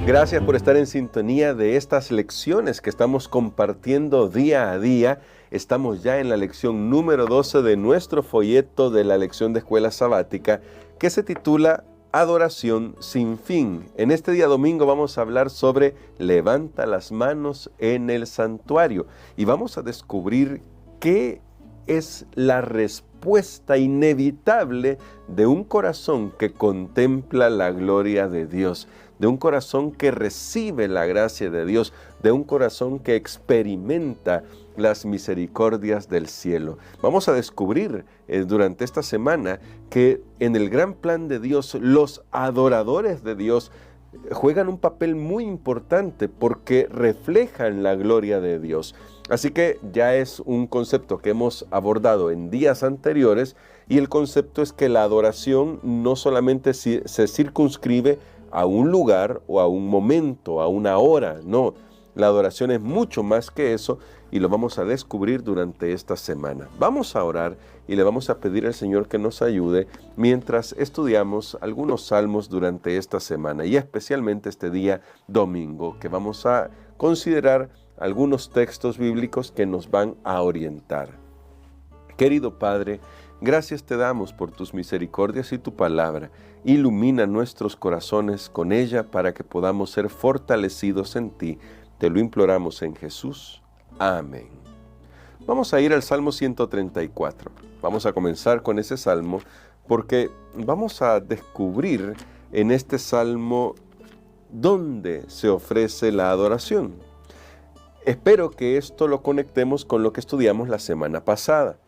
Gracias por estar en sintonía de estas lecciones que estamos compartiendo día a día. Estamos ya en la lección número 12 de nuestro folleto de la lección de escuela sabática, que se titula Adoración sin fin. En este día domingo vamos a hablar sobre levanta las manos en el santuario y vamos a descubrir qué es la respuesta inevitable de un corazón que contempla la gloria de Dios, de un corazón que recibe la gracia de Dios, de un corazón que experimenta las misericordias del cielo. Vamos a descubrir durante esta semana que en el gran plan de Dios, los adoradores de Dios juegan un papel muy importante porque reflejan la gloria de Dios. Así que ya es un concepto que hemos abordado en días anteriores, y el concepto es que la adoración no solamente se circunscribe a un lugar o a un momento, a una hora, no. La adoración es mucho más que eso y lo vamos a descubrir durante esta semana. Vamos a orar y le vamos a pedir al Señor que nos ayude mientras estudiamos algunos salmos durante esta semana y especialmente este día domingo, que vamos a considerar algunos textos bíblicos que nos van a orientar. Querido Padre, gracias te damos por tus misericordias y tu palabra. Ilumina nuestros corazones con ella para que podamos ser fortalecidos en ti. Te lo imploramos en Jesús. Amén. Vamos a ir al Salmo 134. Vamos a comenzar con ese salmo porque vamos a descubrir en este salmo dónde se ofrece la adoración. Espero que esto lo conectemos con lo que estudiamos la semana pasada,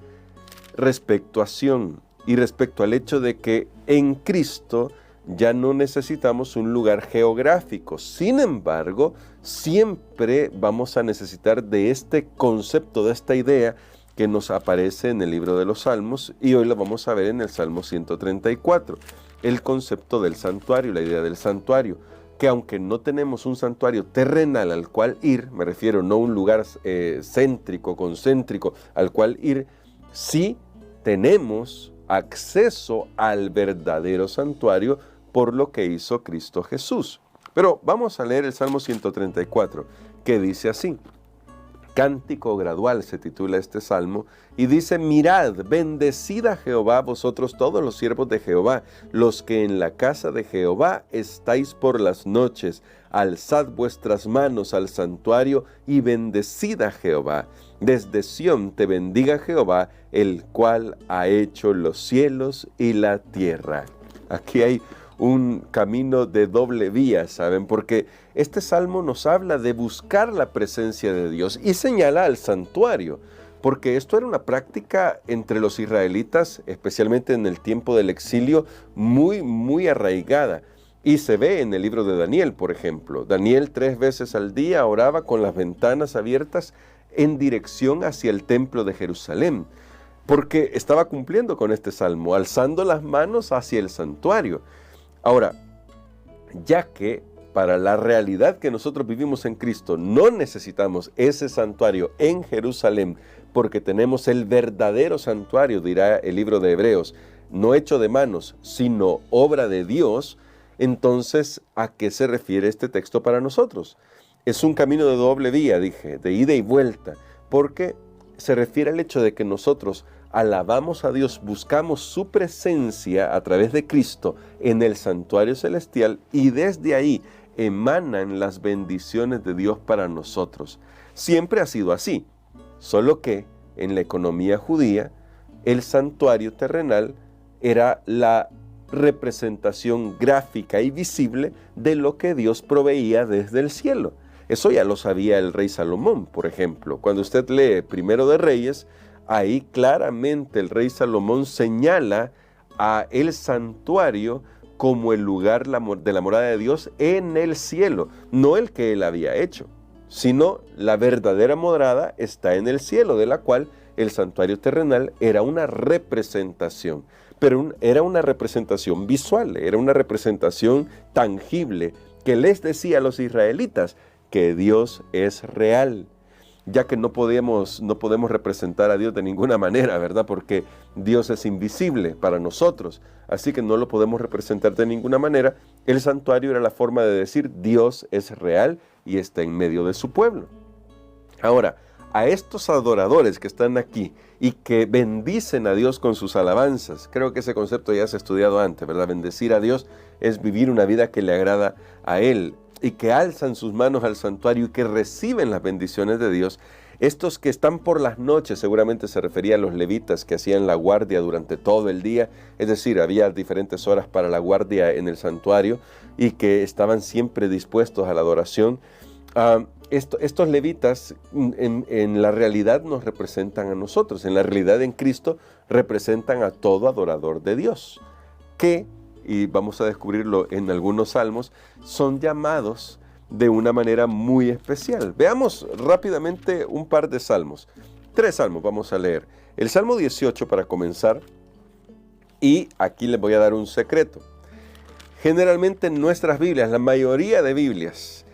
respecto a Sión y respecto al hecho de que en Cristo ya no necesitamos un lugar geográfico. Sin embargo, siempre vamos a necesitar de este concepto, de esta idea que nos aparece en el libro de los Salmos, y hoy lo vamos a ver en el Salmo 134, el concepto del santuario, la idea del santuario, que aunque no tenemos un santuario terrenal al cual ir, me refiero no un lugar céntrico, concéntrico al cual ir, sí tenemos acceso al verdadero santuario por lo que hizo Cristo Jesús. Pero vamos a leer el Salmo 134, que dice así. Cántico gradual se titula este salmo, y dice: mirad, bendecid a Jehová vosotros todos los siervos de Jehová, los que en la casa de Jehová estáis por las noches. Alzad vuestras manos al santuario y bendecid a Jehová. Desde Sión te bendiga Jehová, el cual ha hecho los cielos y la tierra. Aquí hay un camino de doble vía, ¿saben? Porque este salmo nos habla de buscar la presencia de Dios y señala al santuario, porque esto era una práctica entre los israelitas, especialmente en el tiempo del exilio, muy arraigada. Y se ve en el libro de Daniel, por ejemplo. Daniel 3 veces al día oraba con las ventanas abiertas en dirección hacia el templo de Jerusalén, porque estaba cumpliendo con este salmo, alzando las manos hacia el santuario. Ahora, ya que para la realidad que nosotros vivimos en Cristo no necesitamos ese santuario en Jerusalén, porque tenemos el verdadero santuario, dirá el libro de Hebreos, no hecho de manos, sino obra de Dios, entonces, ¿a qué se refiere este texto para nosotros? Es un camino de doble vía, dije, de ida y vuelta, porque se refiere al hecho de que nosotros alabamos a Dios, buscamos su presencia a través de Cristo en el santuario celestial, y desde ahí emanan las bendiciones de Dios para nosotros. Siempre ha sido así, solo que en la economía judía el santuario terrenal era la representación gráfica y visible de lo que Dios proveía desde el cielo. Eso ya lo sabía el rey Salomón, por ejemplo. Cuando usted lee Primero de Reyes, ahí claramente el rey Salomón señala a el santuario como el lugar de la morada de Dios en el cielo, no el que él había hecho, sino la verdadera morada está en el cielo, de la cual el santuario terrenal era una representación, pero era una representación visual, era una representación tangible que les decía a los israelitas que Dios es real. ya que no podemos representar a Dios de ninguna manera, ¿verdad? Porque Dios es invisible para nosotros, así que no lo podemos representar de ninguna manera. El santuario era la forma de decir Dios es real y está en medio de su pueblo. Ahora, a estos adoradores que están aquí y que bendicen a Dios con sus alabanzas, creo que ese concepto ya se ha estudiado antes, ¿verdad? Bendecir a Dios es vivir una vida que le agrada a Él, y que alzan sus manos al santuario y que reciben las bendiciones de Dios. Estos que están por las noches, seguramente se refería a los levitas que hacían la guardia durante todo el día, es decir, había diferentes horas para la guardia en el santuario y que estaban siempre dispuestos a la adoración. Estos levitas en la realidad nos representan a nosotros, en la realidad en Cristo representan a todo adorador de Dios, que, y vamos a descubrirlo en algunos salmos, son llamados de una manera muy especial. Veamos rápidamente un par de salmos. 3 salmos vamos a leer. El Salmo 18 para comenzar, y aquí les voy a dar un secreto. Generalmente en nuestras Biblias, la mayoría de Biblias,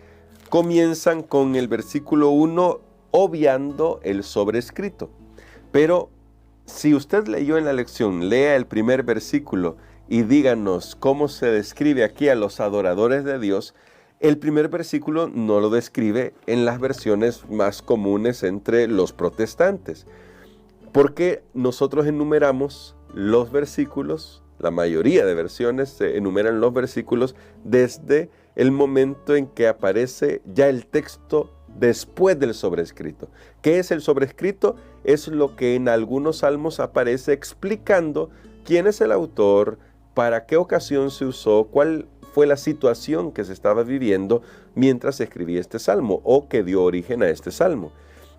comienzan con el versículo 1 obviando el sobrescrito. Pero si usted leyó en la lección, lea el primer versículo y díganos cómo se describe aquí a los adoradores de Dios. El primer versículo no lo describe en las versiones más comunes entre los protestantes, porque nosotros enumeramos los versículos, la mayoría de versiones se enumeran los versículos desde el momento en que aparece ya el texto después del sobrescrito. ¿Qué es el sobrescrito? Es lo que en algunos salmos aparece explicando quién es el autor, para qué ocasión se usó, cuál fue la situación que se estaba viviendo mientras se escribía este salmo o que dio origen a este salmo.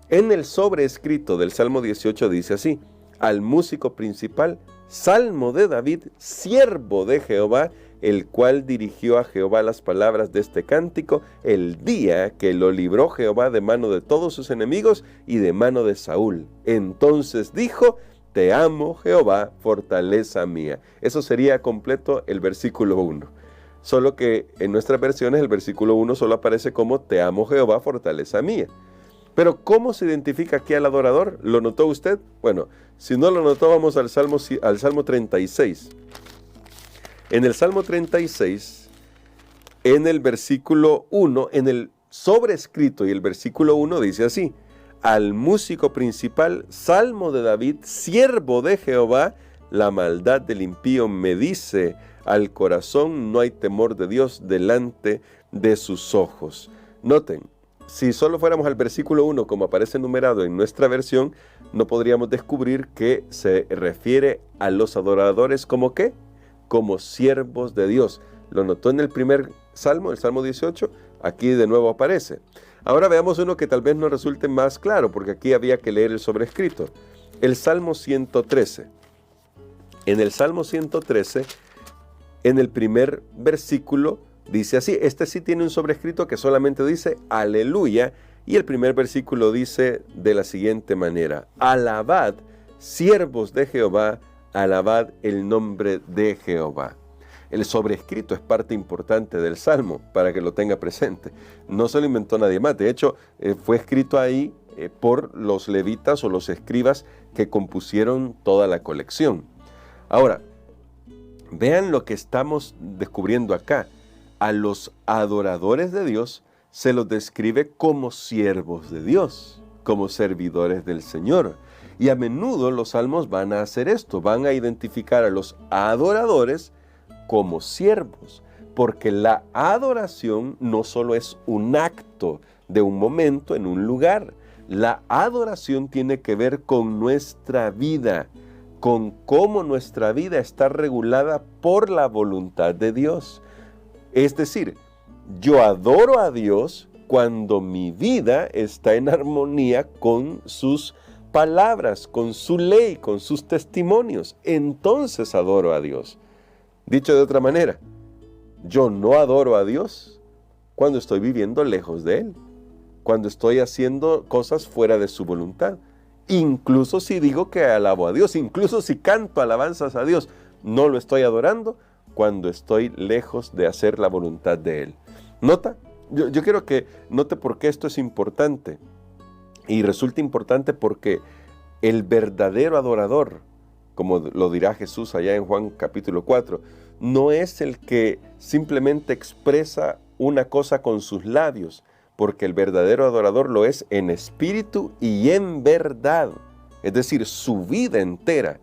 En el sobrescrito del Salmo 18 dice así: al músico principal, salmo de David, siervo de Jehová, el cual dirigió a Jehová las palabras de este cántico el día que lo libró Jehová de mano de todos sus enemigos y de mano de Saúl. Entonces dijo: te amo, Jehová, fortaleza mía. Eso sería completo el versículo 1. Solo que en nuestras versiones el versículo 1 solo aparece como te amo, Jehová, fortaleza mía. Pero ¿cómo se identifica aquí al adorador? ¿Lo notó usted? Bueno, si no lo notó, vamos al Salmo 36. En el Salmo 36, en el versículo 1, en el sobrescrito y el versículo 1 dice así: al músico principal, salmo de David, siervo de Jehová, la maldad del impío me dice al corazón, no hay temor de Dios delante de sus ojos. Noten, si solo fuéramos al versículo 1 como aparece numerado en nuestra versión, no podríamos descubrir que se refiere a los adoradores como ¿qué? Como siervos de Dios. Lo notó en el primer salmo, el Salmo 18, aquí de nuevo aparece. Ahora veamos uno que tal vez nos resulte más claro, porque aquí había que leer el sobrescrito. El Salmo 113. En el Salmo 113, en el primer versículo, dice así. Este sí tiene un sobrescrito que solamente dice aleluya, y el primer versículo dice de la siguiente manera: alabad, siervos de Jehová, alabad el nombre de Jehová. El sobrescrito es parte importante del Salmo, para que lo tenga presente. No se lo inventó nadie más. De hecho, fue escrito ahí por los levitas o los escribas que compusieron toda la colección. Ahora, vean lo que estamos descubriendo acá. A los adoradores de Dios se los describe como siervos de Dios, como servidores del Señor. Y a menudo los salmos van a hacer esto, van a identificar a los adoradores como siervos, porque la adoración no solo es un acto de un momento en un lugar. La adoración tiene que ver con nuestra vida, con cómo nuestra vida está regulada por la voluntad de Dios. Es decir, yo adoro a Dios cuando mi vida está en armonía con sus palabras, con su ley, con sus testimonios. Entonces adoro a Dios. Dicho de otra manera, yo no adoro a Dios cuando estoy viviendo lejos de Él, cuando estoy haciendo cosas fuera de su voluntad. Incluso si digo que alabo a Dios, incluso si canto alabanzas a Dios, no lo estoy adorando cuando estoy lejos de hacer la voluntad de Él. ¿Nota? Yo quiero que note por qué esto es importante. Y resulta importante porque el verdadero adorador, como lo dirá Jesús allá en Juan capítulo 4, no es el que simplemente expresa una cosa con sus labios, porque el verdadero adorador lo es en espíritu y en verdad. Es decir, su vida entera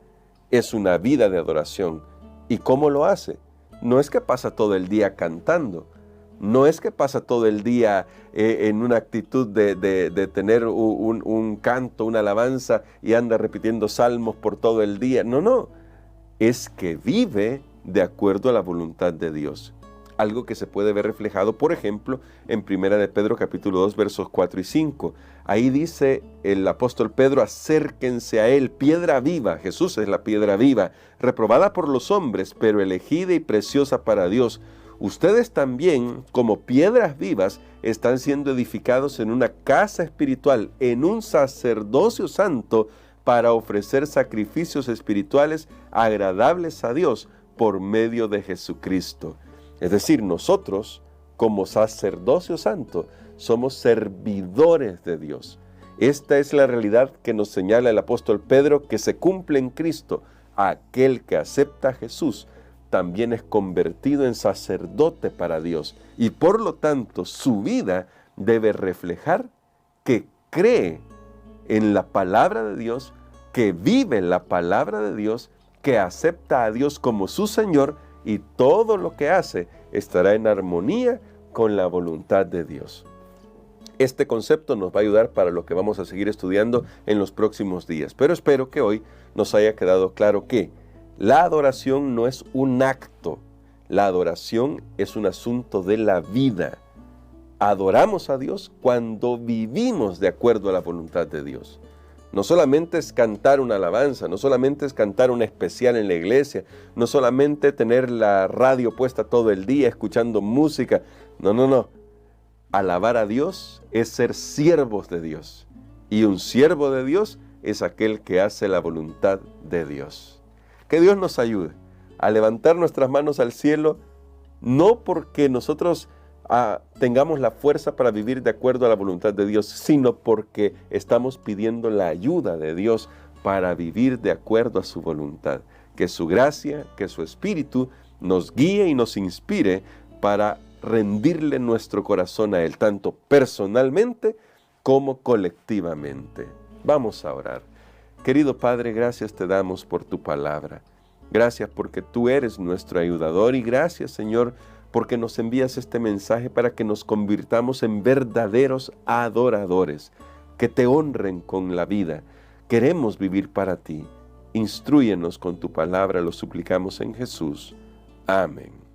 es una vida de adoración. ¿Y cómo lo hace? No es que pasa todo el día cantando, no es que pasa todo el día en una actitud de tener un canto, una alabanza y anda repitiendo salmos por todo el día. No, no, es que vive de acuerdo a la voluntad de Dios. Algo que se puede ver reflejado, por ejemplo, en 1 de Pedro capítulo 2, versos 4 y 5. Ahí dice el apóstol Pedro: acérquense a él, piedra viva, Jesús es la piedra viva, reprobada por los hombres, pero elegida y preciosa para Dios. Ustedes también, como piedras vivas, están siendo edificados en una casa espiritual, en un sacerdocio santo, para ofrecer sacrificios espirituales agradables a Dios por medio de Jesucristo. Es decir, nosotros, como sacerdocio santo, somos servidores de Dios. Esta es la realidad que nos señala el apóstol Pedro, que se cumple en Cristo. Aquel que acepta a Jesús también es convertido en sacerdote para Dios, y por lo tanto su vida debe reflejar que cree en la palabra de Dios, que vive la palabra de Dios, que acepta a Dios como su Señor, y todo lo que hace estará en armonía con la voluntad de Dios. Este concepto nos va a ayudar para lo que vamos a seguir estudiando en los próximos días, pero espero que hoy nos haya quedado claro que la adoración no es un acto, la adoración es un asunto de la vida. Adoramos a Dios cuando vivimos de acuerdo a la voluntad de Dios. No solamente es cantar una alabanza, no solamente es cantar un especial en la iglesia, no solamente tener la radio puesta todo el día escuchando música. No. Alabar a Dios es ser siervos de Dios. Y un siervo de Dios es aquel que hace la voluntad de Dios. Que Dios nos ayude a levantar nuestras manos al cielo, no porque nosotros tengamos la fuerza para vivir de acuerdo a la voluntad de Dios, sino porque estamos pidiendo la ayuda de Dios para vivir de acuerdo a su voluntad. Que su gracia, que su espíritu nos guíe y nos inspire para rendirle nuestro corazón a Él, tanto personalmente como colectivamente. Vamos a orar. Querido Padre, gracias te damos por tu palabra. Gracias porque tú eres nuestro ayudador, y gracias, Señor, porque nos envías este mensaje para que nos convirtamos en verdaderos adoradores, que te honren con la vida. Queremos vivir para ti. Instrúyenos con tu palabra, lo suplicamos en Jesús. Amén.